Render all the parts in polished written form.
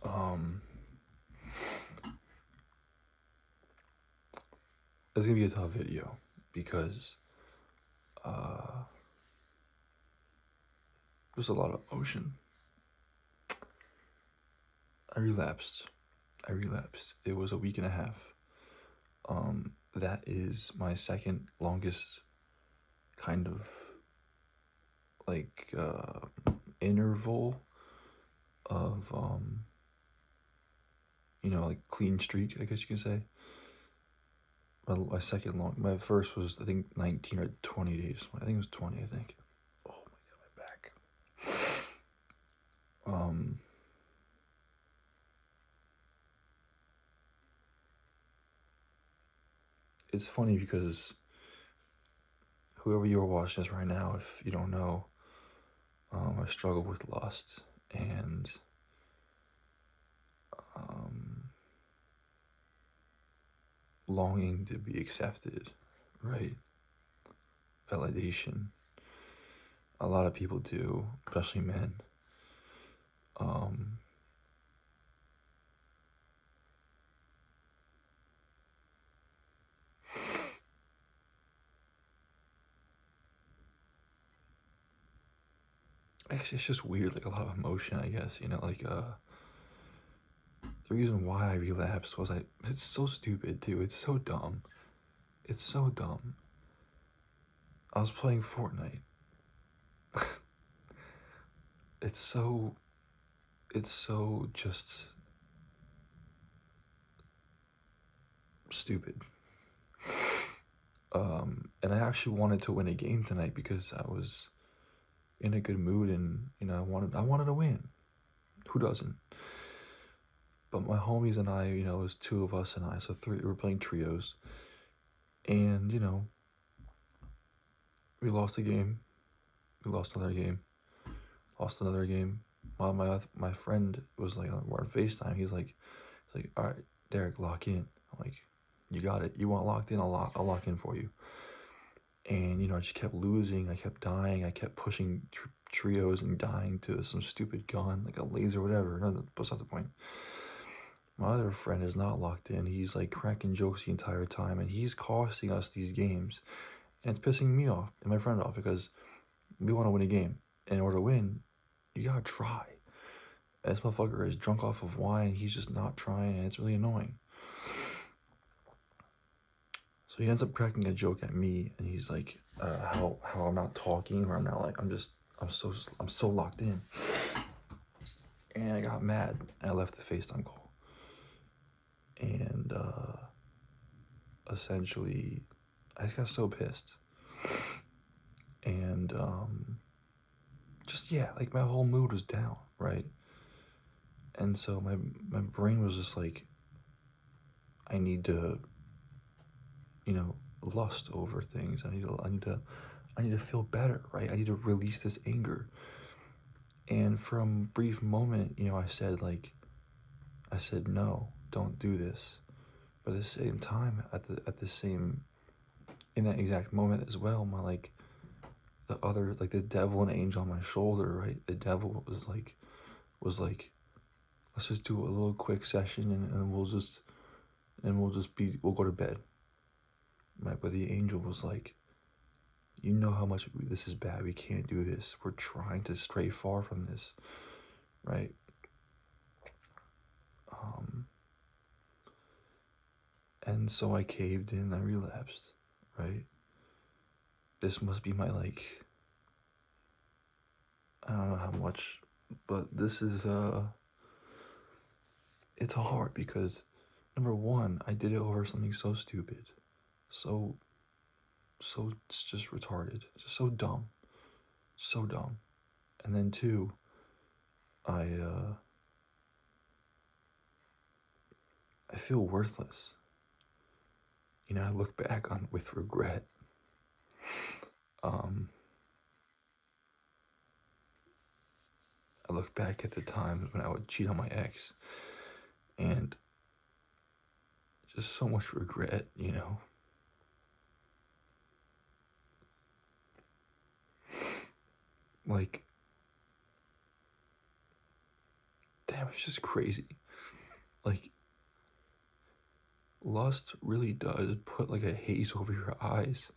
Um, it's gonna be a tough video because uh, there's a lot of emotion. I relapsed. I relapsed. It was a week and a half. That is my second longest kind of like interval of like clean streak, I guess you could say. My second long, my first was I think 19 or 20 days. I think it was 20. I think. Oh my god, my back. It's funny because whoever you are watching this right now, if you don't know, I struggle with lust and longing to be accepted, right? Validation. A lot of people do, especially men. Actually, it's just weird, like a lot of emotion, I guess. The reason why I relapsed was it's so stupid too. It's so dumb. It's so dumb. I was playing Fortnite. it's so just stupid. And I actually wanted to win a game tonight because I was in a good mood and I wanted to win. Who doesn't? But my homies and I, it was two of us and I, so three. We were playing trios, and we lost a game. We lost another game. Lost another game. My friend was like, we're on FaceTime. He's like, all right, Derek, lock in. I'm like, you got it. You want locked in? I'll lock in for you. And I just kept losing. I kept dying. I kept pushing trios and dying to some stupid gun, like a laser, or whatever. No, that's not the point. My other friend is not locked in. He's like cracking jokes the entire time, and he's costing us these games, and it's pissing me off and my friend off because we want to win a game. And in order to win, you gotta try. And this motherfucker is drunk off of wine. He's just not trying, and it's really annoying. So he ends up cracking a joke at me, and he's like, how I'm not talking, or I'm not like, I'm so locked in. And I got mad, and I left the FaceTime call. And essentially, I just got so pissed. And just, yeah, like my whole mood was down, right? And so my brain was just like, I need to, lust over things. I need to feel better, right? I need to release this anger. And from a brief moment, I said no, don't do this. But at the same time, in that exact moment as well, the devil and angel on my shoulder, right? The devil was like, let's just do a little quick session and we'll go to bed. Right? But the angel was like, you know how much this is bad. We can't do this. We're trying to stray far from this, right? And so I caved in. I relapsed, right? This must be my I don't know how much, but this is it's hard because number one, I did it over something so stupid, so it's just retarded, just so dumb. And then two, I feel worthless. I look back on with regret. I look back at the times when I would cheat on my ex, and just so much regret, Like, damn, damn, it's just crazy. Like, lust really does put like a haze over your eyes.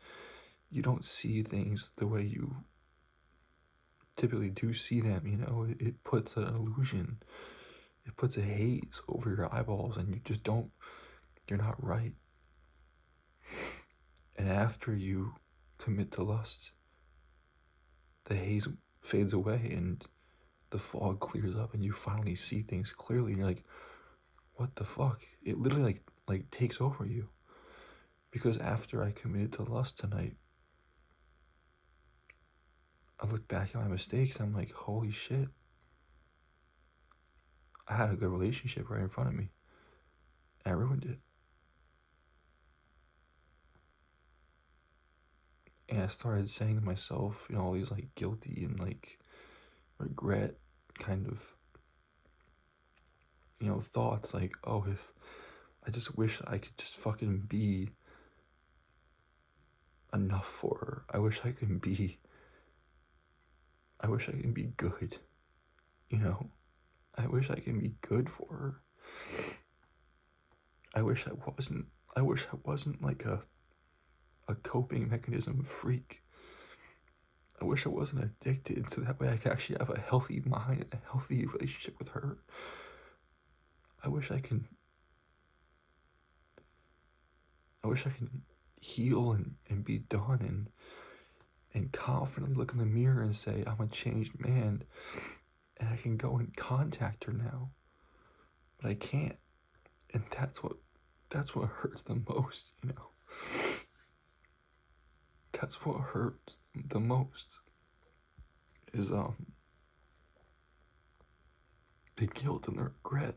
You don't see things the way you typically do see them, you know? It puts an illusion. It puts a haze over your eyeballs, and you just don't, you're not right. And after you commit to lust, the haze fades away and the fog clears up and you finally see things clearly, and you're like, what the fuck? It literally like takes over you. Because after I committed to lust tonight, I looked back at my mistakes and I'm like, holy shit. I had a good relationship right in front of me. And I ruined it. And I started saying to myself, you know, all these like guilty and like regret kind of, you know, thoughts like, oh, if I just wish I could just fucking be enough for her. I wish I could be good, you know? I wish I can be good for her. I wish I wasn't like a coping mechanism freak. I wish I wasn't addicted, so that way I could actually have a healthy mind and a healthy relationship with her. I wish I can heal and be done and confidently look in the mirror and say, I'm a changed man, and I can go and contact her now. But I can't. And that's what hurts the most, you know. That's what hurts the most is the guilt and the regret.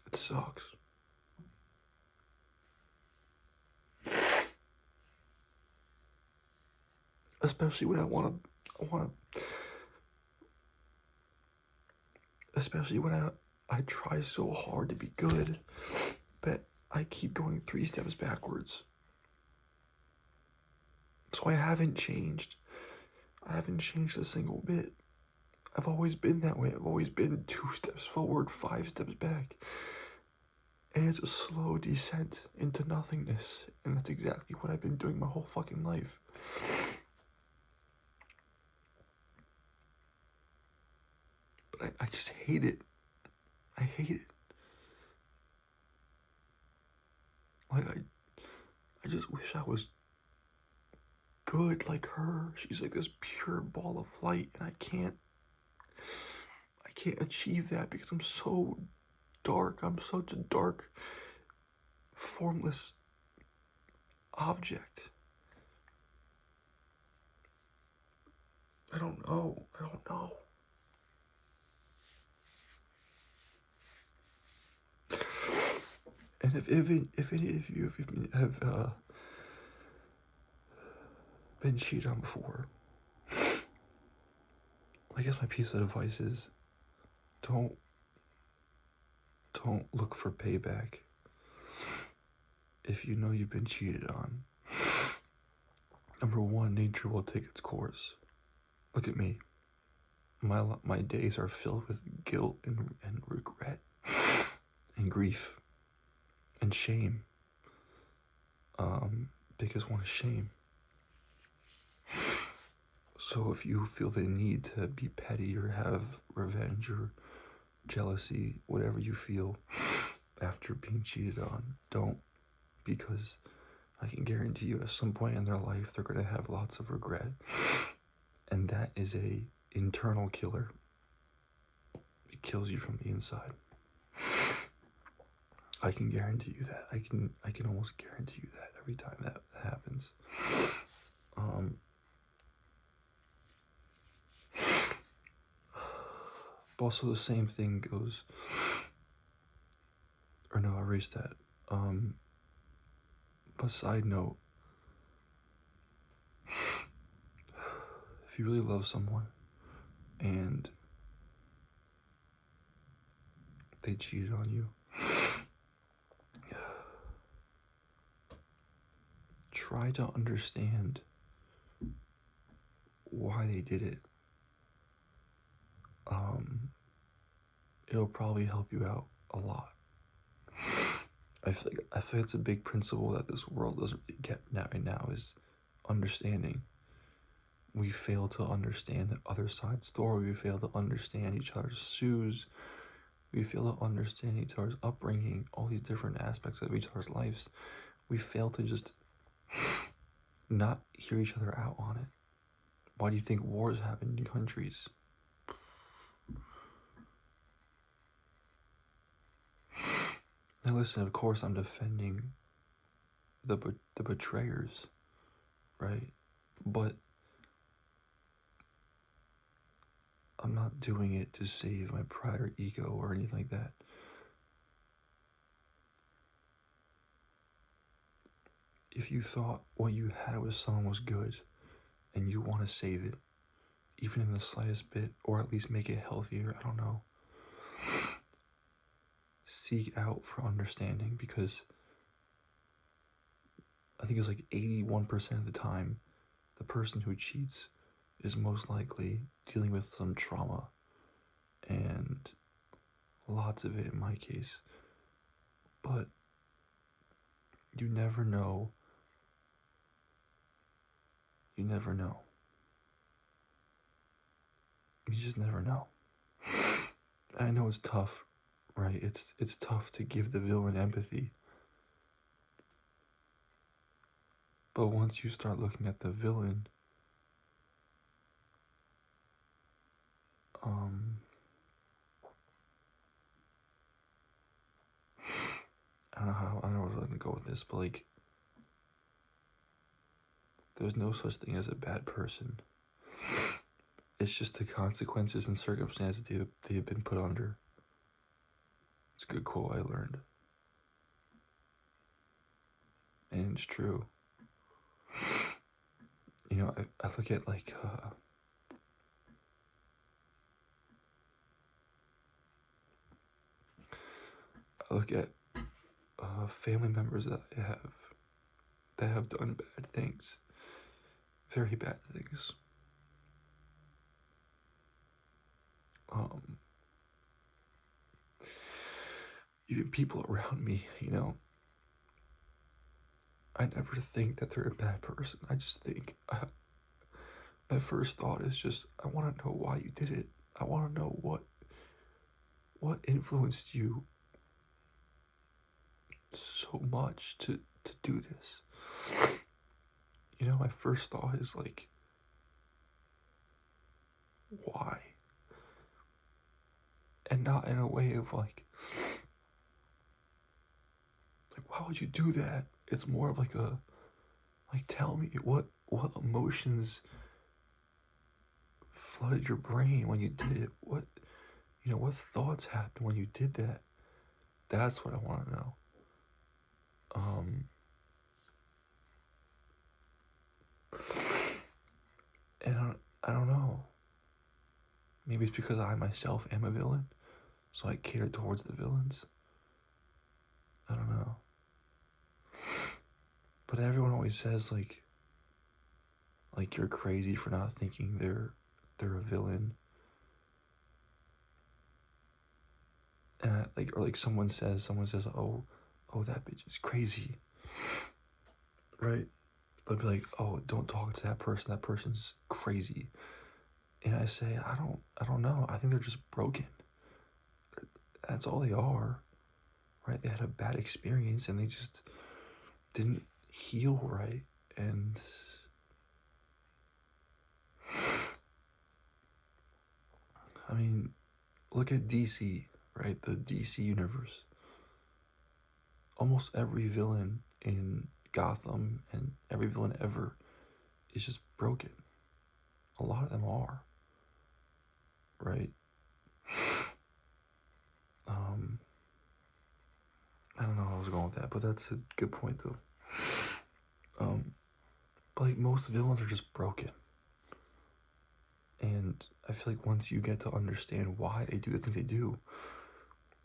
It sucks. Especially when especially when I try so hard to be good, but I keep going 3 steps backwards. So I haven't changed. I haven't changed a single bit. I've always been that way. I've always been 2 steps forward, 5 steps back. And it's a slow descent into nothingness. And that's exactly what I've been doing my whole fucking life. But I just hate it. I hate it. Like, I just wish I was good like her. She's like this pure ball of light, and I can't achieve that because I'm so dark. I'm such a dark, formless object. I don't know. And if any of you have been cheated on before, I guess my piece of advice is don't look for payback. If you know you've been cheated on, number one, nature will take its course. Look at me. My days are filled with guilt and regret and grief and shame. Biggest one is shame. So if you feel the need to be petty or have revenge or jealousy, whatever you feel after being cheated on, don't, because I can guarantee you at some point in their life they're going to have lots of regret, and that is a internal killer. It kills you from the inside. I can guarantee you that. I can almost guarantee you that every time that happens. Also, the same thing goes, or no, I erased that. But side note, if you really love someone and they cheated on you, try to understand why they did it. It'll probably help you out a lot. I feel like it's a big principle that this world doesn't really get right now is understanding. We fail to understand the other side's story. We fail to understand each other's shoes. We fail to understand each other's upbringing, all these different aspects of each other's lives. We fail to just not hear each other out on it. Why do you think wars happen in countries? Now listen, of course I'm defending the betrayers, right? But I'm not doing it to save my pride or ego or anything like that. If you thought what you had with someone was good and you want to save it, even in the slightest bit, or at least make it healthier, I don't know, seek out for understanding, because I think it's like 81% of the time, the person who cheats is most likely dealing with some trauma, and lots of it in my case. But you never know. You never know. You just never know. I know it's tough, right? It's tough to give the villain empathy. But once you start looking at the villain, I don't know where I'm gonna go with this, but like, there's no such thing as a bad person. It's just the consequences and circumstances they have been put under. It's a good quote I learned. And it's true. You know, I look at like, I look at family members that I have that have done bad things. Very bad things. Even people around me, you know, I never think that they're a bad person. I just think, my first thought is just, I want to know why you did it. I want to know what influenced you so much to do this. You know, my first thought is like, why? And not in a way of like, why would you do that? It's more of like tell me what emotions flooded your brain when you did it. What thoughts happened when you did that? That's what I want to know. And I don't know. Maybe it's because I myself am a villain, so I cater towards the villains. I don't know. But everyone always says like you're crazy for not thinking they're a villain. And someone says, oh, that bitch is crazy, right? They'll be like, oh, don't talk to that person. That person's crazy. And I say, I don't know. I think they're just broken. That's all they are, right? They had a bad experience and they just didn't heal right. And I mean, look at DC, right? The DC universe. Almost every villain in Gotham and every villain ever is just broken. A lot of them are, right? I don't know how I was going with that, but that's a good point though. But like most villains are just broken. And I feel like once you get to understand why they do the things they do,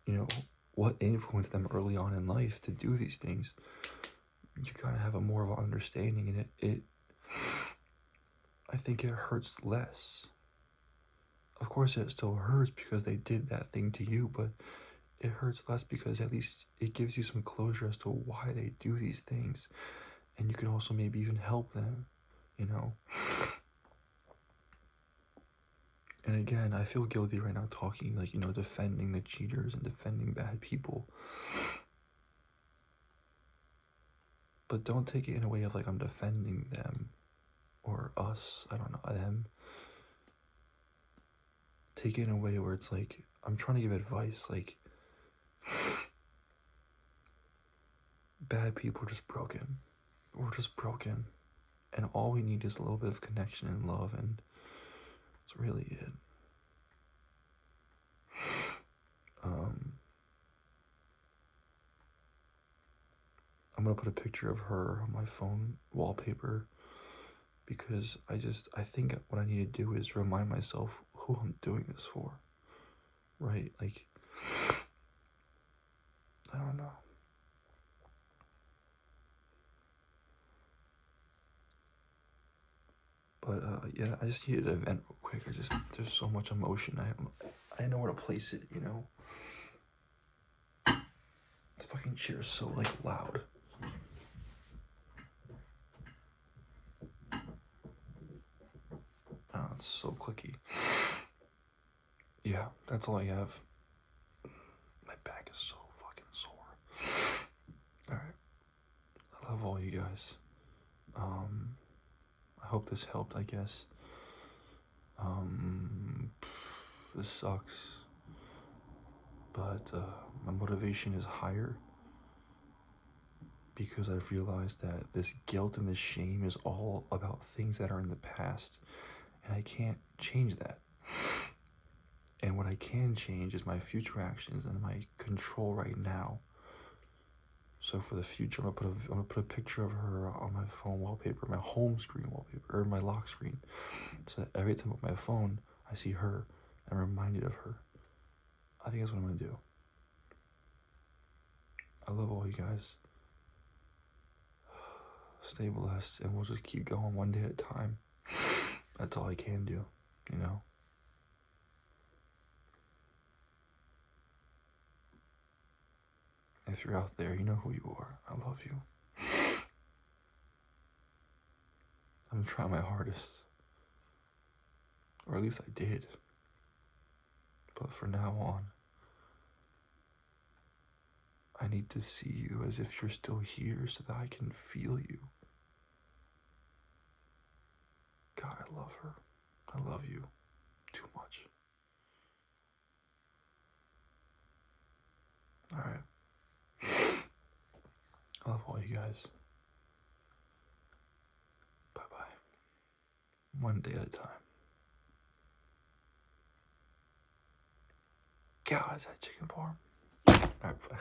you know, what influenced them early on in life to do these things, you kind of have a more of an understanding, and I think it hurts less. Of course, it still hurts because they did that thing to you, but it hurts less because at least it gives you some closure as to why they do these things, and you can also maybe even help them, you know. And again, I feel guilty right now talking, like, you know, defending the cheaters and defending bad people. But don't take it in a way of like I'm defending them or us, I don't know, them. Take it in a way where it's like I'm trying to give advice, like bad people are just broken. We're just broken. And all we need is a little bit of connection and love, and that's really it. I'm gonna put a picture of her on my phone wallpaper because I think what I need to do is remind myself who I'm doing this for, right? Like, I don't know. But yeah, I just needed an vent real quick. There's so much emotion. I didn't know where to place it, you know? This fucking chair is so, like, loud. Oh, it's so clicky. Yeah, that's all I have. My back is so fucking sore. Alright. I love all you guys. I hope this helped, I guess. This sucks. But my motivation is higher because I've realized that this guilt and this shame is all about things that are in the past, and I can't change that. And what I can change is my future actions and my control right now. So for the future, I'm gonna put a picture of her on my phone wallpaper, my home screen wallpaper, or my lock screen, so that every time with my phone, I see her and I'm reminded of her. I think that's what I'm gonna do. I love all you guys. Stay blessed, and we'll just keep going one day at a time. That's all I can do, you know? If you're out there, you know who you are. I love you. I'm trying my hardest. Or at least I did. But from now on, I need to see you as if you're still here so that I can feel you. God, I love her. I love you too much. Alright. I love all you guys. Bye-bye. One day at a time. God, is that chicken parm? Alright, bye.